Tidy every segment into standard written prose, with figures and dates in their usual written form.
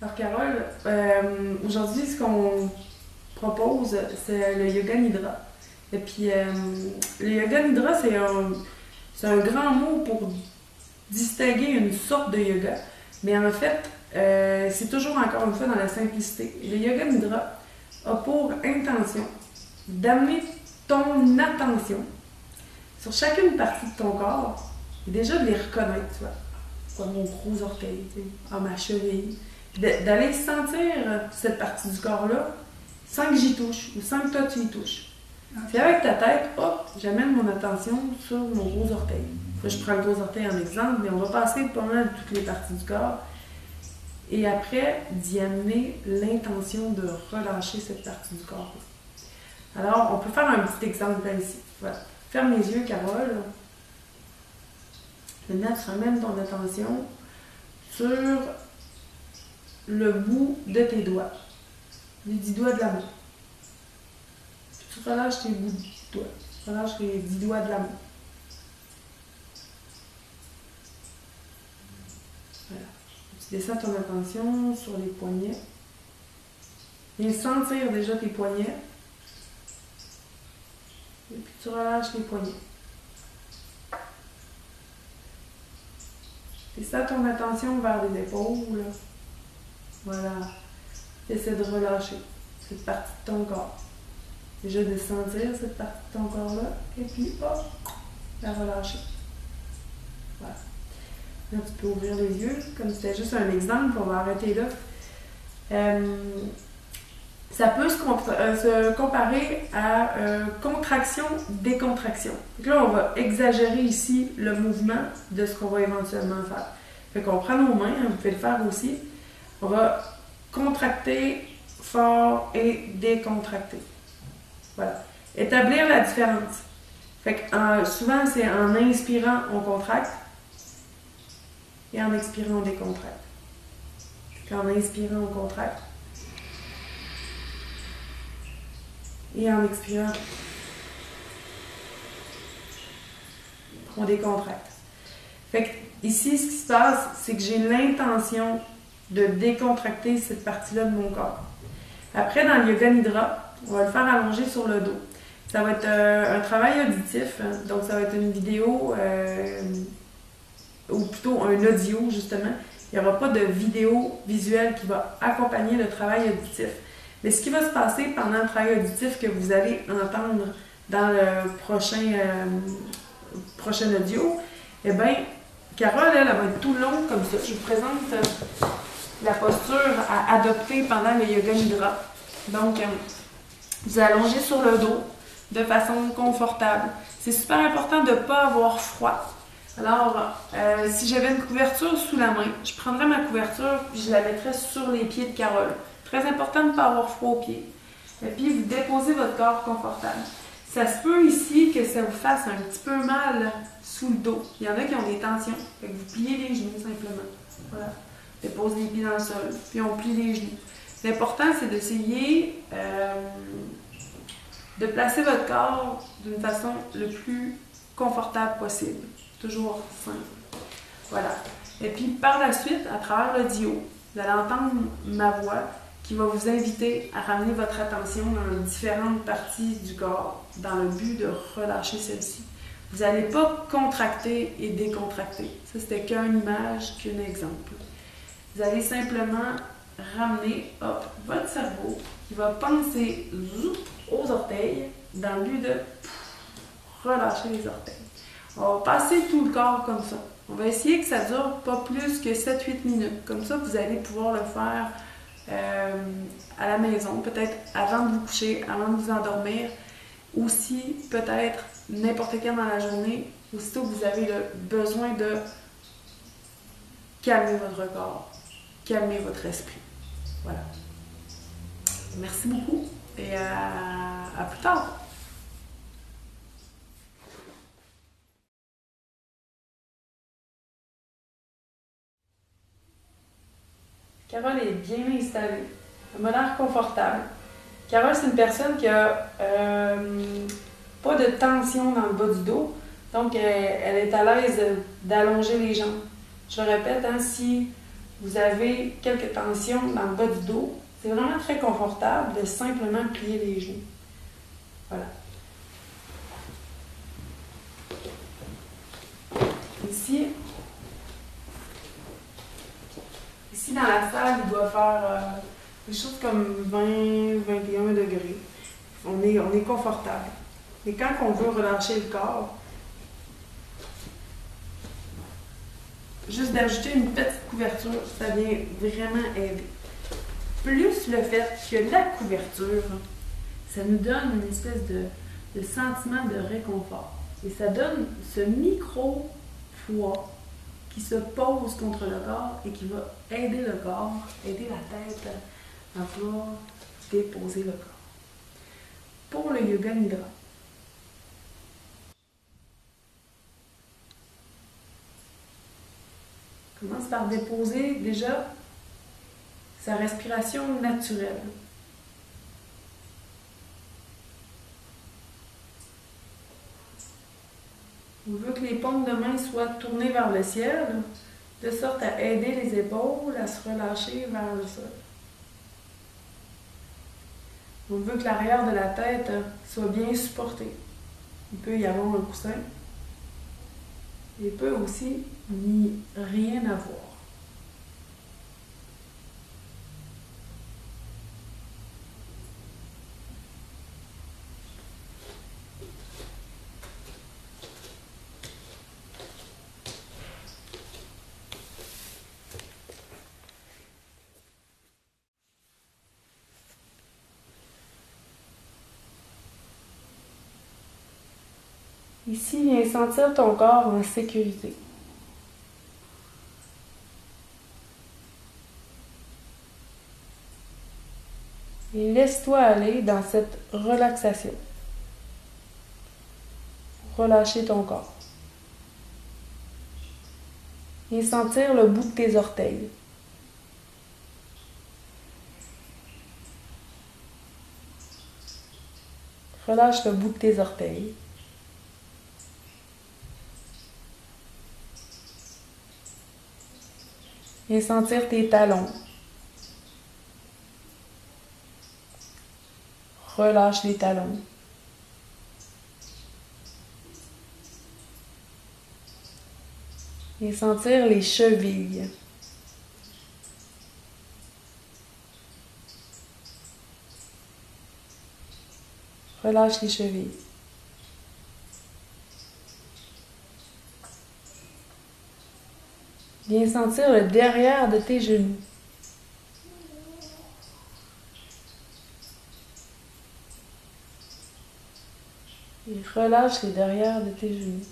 Alors Carole, aujourd'hui ce qu'on propose c'est le yoga nidra. Et puis le yoga nidra c'est un grand mot pour distinguer une sorte de yoga, mais en fait c'est toujours encore une fois dans la simplicité. Le yoga nidra a pour intention d'amener ton attention sur chacune partie de ton corps et déjà de les reconnaître, tu vois. Quoi, mon gros orteil, tu sais, ah, ma cheville. D'aller sentir cette partie du corps-là sans que j'y touche ou sans que toi tu y touches. Puis avec ta tête, hop, j'amène mon attention sur mon gros orteil. Là, je prends le gros orteil en exemple, mais on va passer pas mal toutes les parties du corps. Et après, d'y amener l'intention de relâcher cette partie du corps. Alors, on peut faire un petit exemple là ici. Voilà. Ferme les yeux, Carole. Maintenant, tu ramènes ton attention sur le bout de tes doigts, les 10 doigts de la main. Puis tu relâches tes bouts de doigts. Tu relâches les 10 doigts de la main. Voilà. Tu descends ton attention sur les poignets. Viens sentir déjà tes poignets. Et puis tu relâches les poignets. Descends ton attention vers les épaules. Voilà. Essaie de relâcher cette partie de ton corps. Déjà de sentir cette partie de ton corps-là. Et puis, hop, la relâcher. Voilà. Là, tu peux ouvrir les yeux. Comme c'était juste un exemple, on va arrêter là. Ça peut se comparer à contraction-décontraction. Donc là, on va exagérer ici le mouvement de ce qu'on va éventuellement faire. Fait qu'on prend nos mains, vous pouvez le faire aussi. On va contracter fort et décontracter. Voilà. Établir la différence. Fait que souvent, c'est en inspirant, on contracte et en expirant, on décontracte. En inspirant, on contracte. Et en expirant, on décontracte. Fait que ici, ce qui se passe, c'est que j'ai l'intention de décontracter cette partie-là de mon corps. Après, dans le yoga nidra, on va le faire allonger sur le dos. Ça va être un travail auditif, hein, donc ça va être une vidéo, ou plutôt un audio, justement. Il n'y aura pas de vidéo visuelle qui va accompagner le travail auditif. Mais ce qui va se passer pendant le travail auditif que vous allez entendre dans le prochain audio, eh bien, Carole, elle va être tout le long comme ça. Je vous présente la posture à adopter pendant le yoga nidra. Donc, vous allongez sur le dos de façon confortable. C'est super important de ne pas avoir froid. Alors, si j'avais une couverture sous la main, je prendrais ma couverture et je la mettrais sur les pieds de Carole. Très important de ne pas avoir froid aux pieds. Et puis, vous déposez votre corps confortable. Ça se peut ici que ça vous fasse un petit peu mal sous le dos. Il y en a qui ont des tensions. Fait que vous pliez les genoux simplement. Voilà. Déposez les pieds dans le sol. Puis on plie les genoux. L'important, c'est d'essayer de placer votre corps d'une façon le plus confortable possible. Toujours simple. Voilà. Et puis, par la suite, à travers l'audio, vous allez entendre ma voix qui va vous inviter à ramener votre attention dans différentes parties du corps dans le but de relâcher celle-ci. Vous n'allez pas contracter et décontracter. Ça, c'était qu'une image, qu'un exemple. Vous allez simplement ramener votre cerveau qui va penser aux orteils dans le but de relâcher les orteils. On va passer tout le corps comme ça. On va essayer que ça dure pas plus que 7-8 minutes. Comme ça, vous allez pouvoir le faire à la maison, peut-être avant de vous coucher, avant de vous endormir. Aussi, peut-être n'importe quand dans la journée, aussitôt que vous avez le besoin de calmer votre corps, calmer votre esprit. Voilà. Merci beaucoup et à plus tard. Carole est bien installée. Elle m'a l'air confortable. Carole, c'est une personne qui a pas de tension dans le bas du dos. Donc, elle est à l'aise d'allonger les jambes. Je le répète, hein, si vous avez quelques tensions dans le bas du dos. C'est vraiment très confortable de simplement plier les genoux. Voilà. Ici dans la salle, il doit faire des choses comme 20-21 degrés. On est confortable. Mais quand on veut relâcher le corps, juste d'ajouter une petite couverture, ça vient vraiment aider. Plus le fait que la couverture, ça nous donne une espèce de sentiment de réconfort. Et ça donne ce micro-poids qui se pose contre le corps et qui va aider le corps, aider la tête à pouvoir déposer le corps. Pour le yoga nidra, commence par déposer déjà sa respiration naturelle. On veut que les paumes de main soient tournées vers le ciel, de sorte à aider les épaules à se relâcher vers le sol. On veut que l'arrière de la tête soit bien supporté. Il peut y avoir un coussin. Il peut aussi n'y rien avoir. Ici, viens sentir ton corps en sécurité. Et laisse-toi aller dans cette relaxation. Relâcher ton corps. Et sentir le bout de tes orteils. Relâche le bout de tes orteils. Et sentir tes talons. Relâche les talons. Et sentir les chevilles. Relâche les chevilles. Viens sentir le derrière de tes genoux. Et relâche les derrière de tes genoux.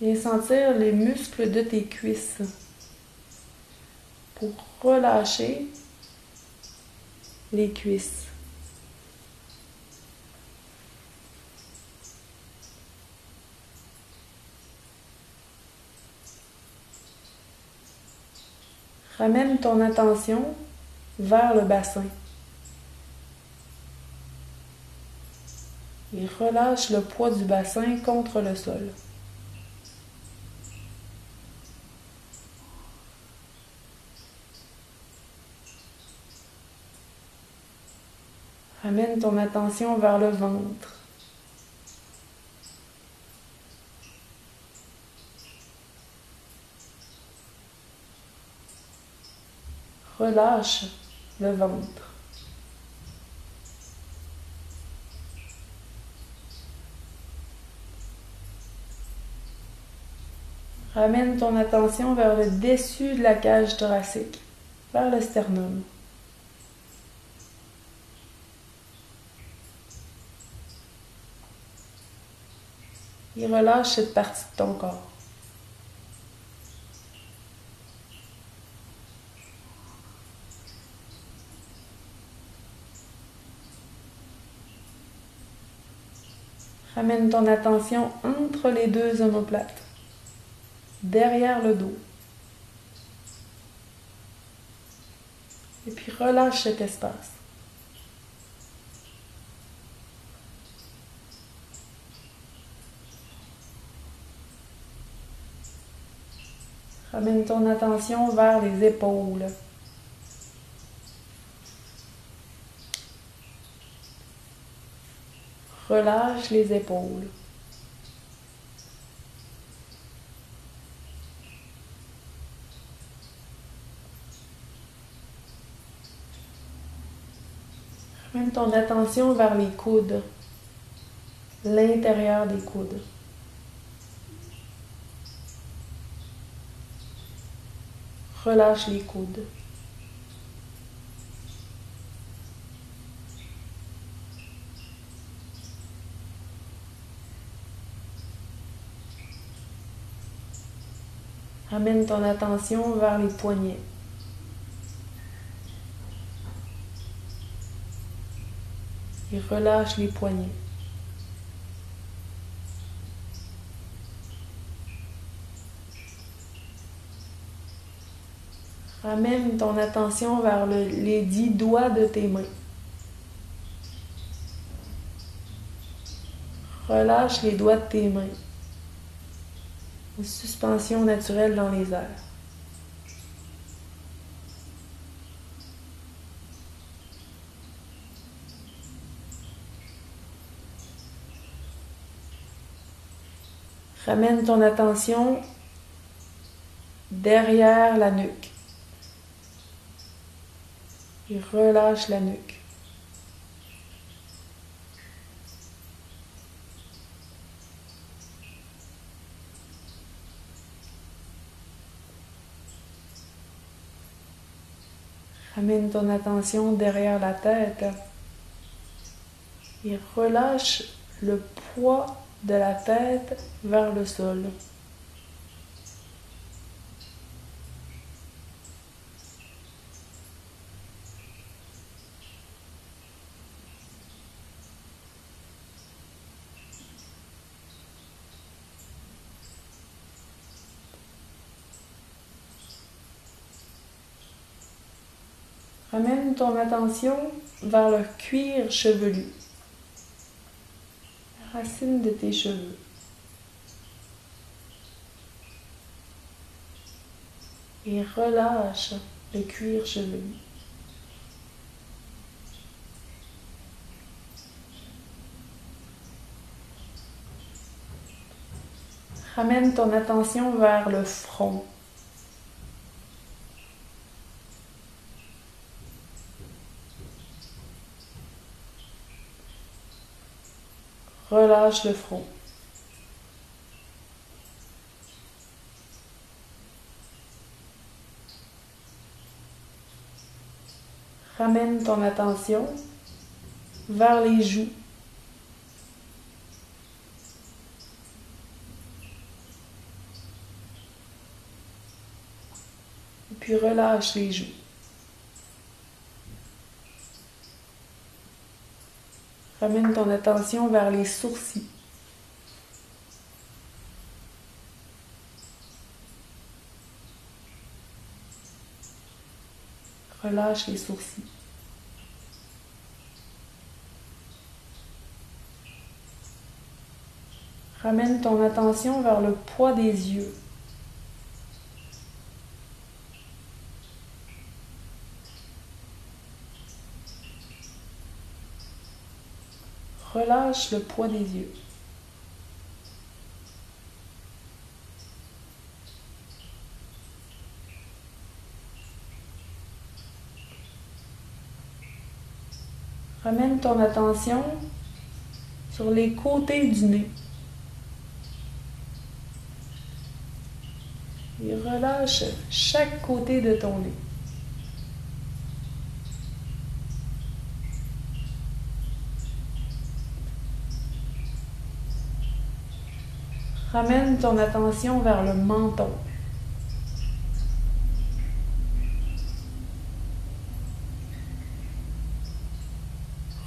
Viens sentir les muscles de tes cuisses pour relâcher les cuisses. Ramène ton attention vers le bassin et relâche le poids du bassin contre le sol. Ramène ton attention vers le ventre. Relâche le ventre. Ramène ton attention vers le dessus de la cage thoracique, vers le sternum. Et relâche cette partie de ton corps. Ramène ton attention entre les deux omoplates, derrière le dos. Et puis relâche cet espace. Ramène ton attention vers les épaules. Relâche les épaules. Ramène ton attention vers les coudes, l'intérieur des coudes. Relâche les coudes. Ramène ton attention vers les poignets. Et relâche les poignets. Ramène ton attention vers les 10 doigts de tes mains. Relâche les doigts de tes mains. Une suspension naturelle dans les airs. Ramène ton attention derrière la nuque. Et relâche la nuque. Ramène ton attention derrière la tête et relâche le poids de la tête vers le sol. Ramène ton attention vers le cuir chevelu, la racine de tes cheveux. Et relâche le cuir chevelu. Ramène ton attention vers le front. Relâche le front. Ramène ton attention vers les joues. Et puis relâche les joues. Ramène ton attention vers les sourcils. Relâche les sourcils. Ramène ton attention vers le poids des yeux. Relâche le poids des yeux. Ramène ton attention sur les côtés du nez. Et relâche chaque côté de ton nez. Ramène ton attention vers le menton.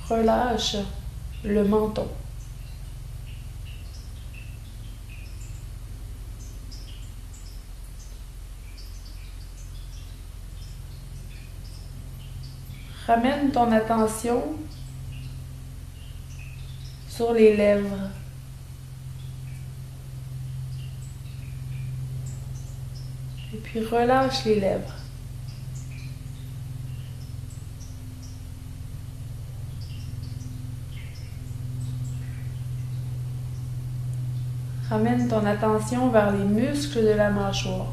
Relâche le menton. Ramène ton attention sur les lèvres. Et puis Puis relâche les lèvres. Ramène ton attention vers les muscles de la mâchoire.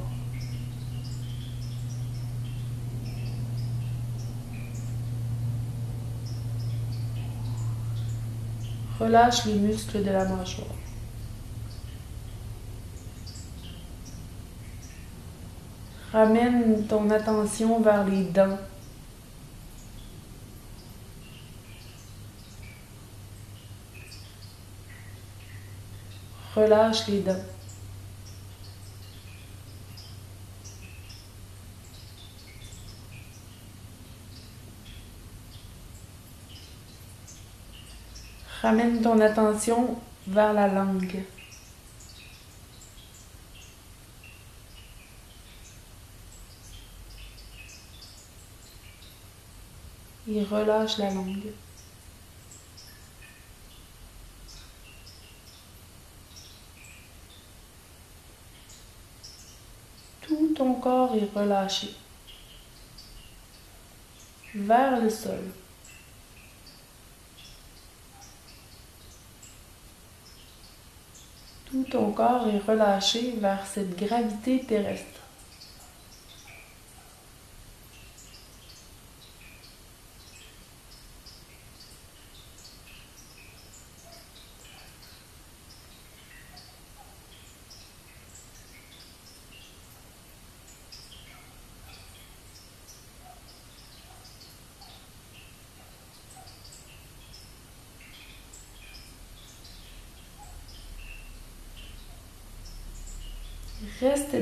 Relâche les muscles de la mâchoire. Ramène ton attention vers les dents. Relâche les dents. Ramène ton attention vers la langue. Et relâche la langue. Tout ton corps est relâché vers le sol. Tout ton corps est relâché vers cette gravité terrestre. Reste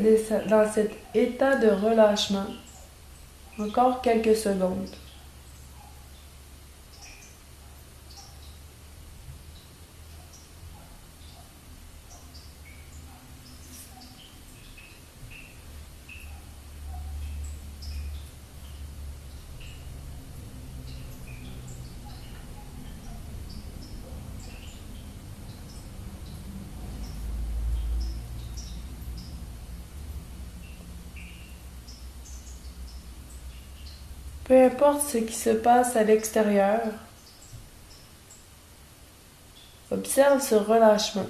dans cet état de relâchement encore quelques secondes. Peu importe ce qui se passe à l'extérieur, observe ce relâchement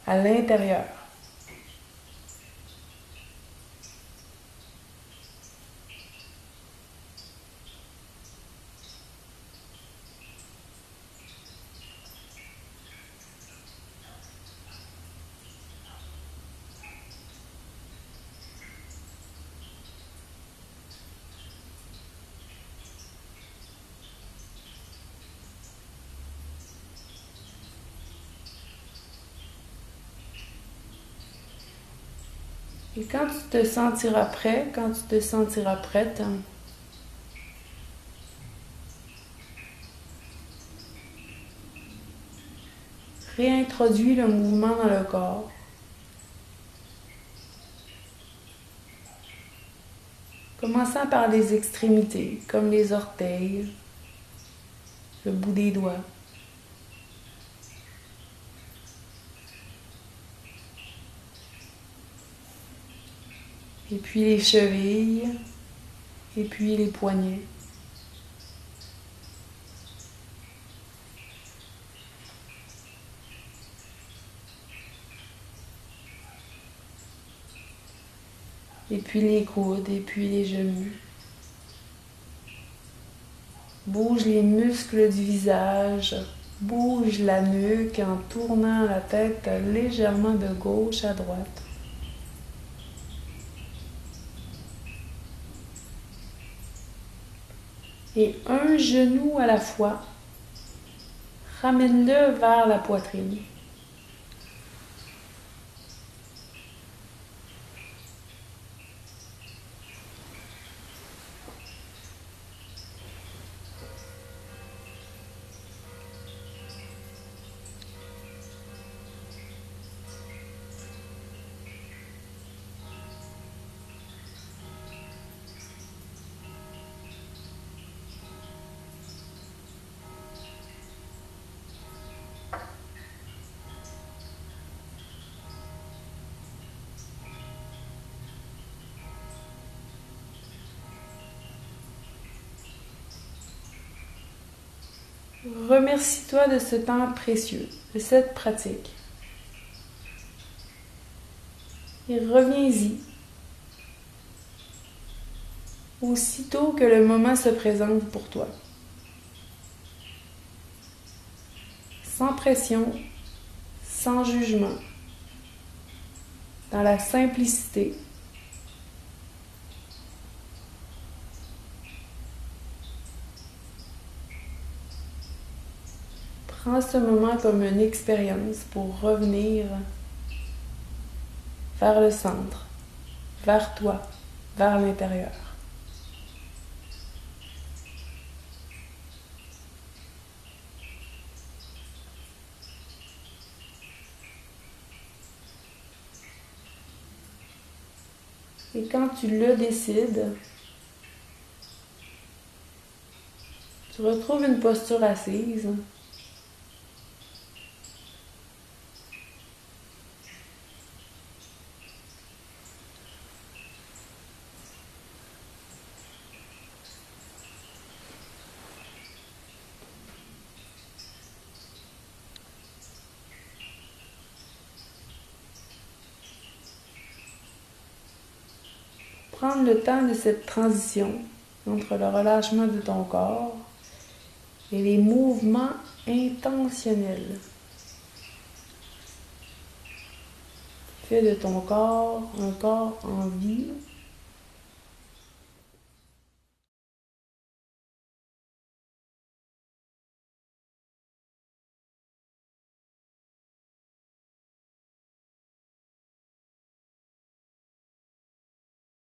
à l'intérieur. Et quand tu te sentiras prêt, quand tu te sentiras prête, réintroduis le mouvement dans le corps. Commençant par les extrémités, comme les orteils, le bout des doigts. Et puis les chevilles, et puis les poignets. Et puis les coudes, et puis les genoux. Bouge les muscles du visage, bouge la nuque en tournant la tête légèrement de gauche à droite. Et un genou à la fois, ramène-le vers la poitrine. Remercie-toi de ce temps précieux, de cette pratique. Et reviens-y aussitôt que le moment se présente pour toi. Sans pression, sans jugement, dans la simplicité. Prends ce moment comme une expérience pour revenir vers le centre, vers toi, vers l'intérieur. Et quand tu le décides, tu retrouves une posture assise. Prendre le temps de cette transition entre le relâchement de ton corps et les mouvements intentionnels. Fais de ton corps un corps en vie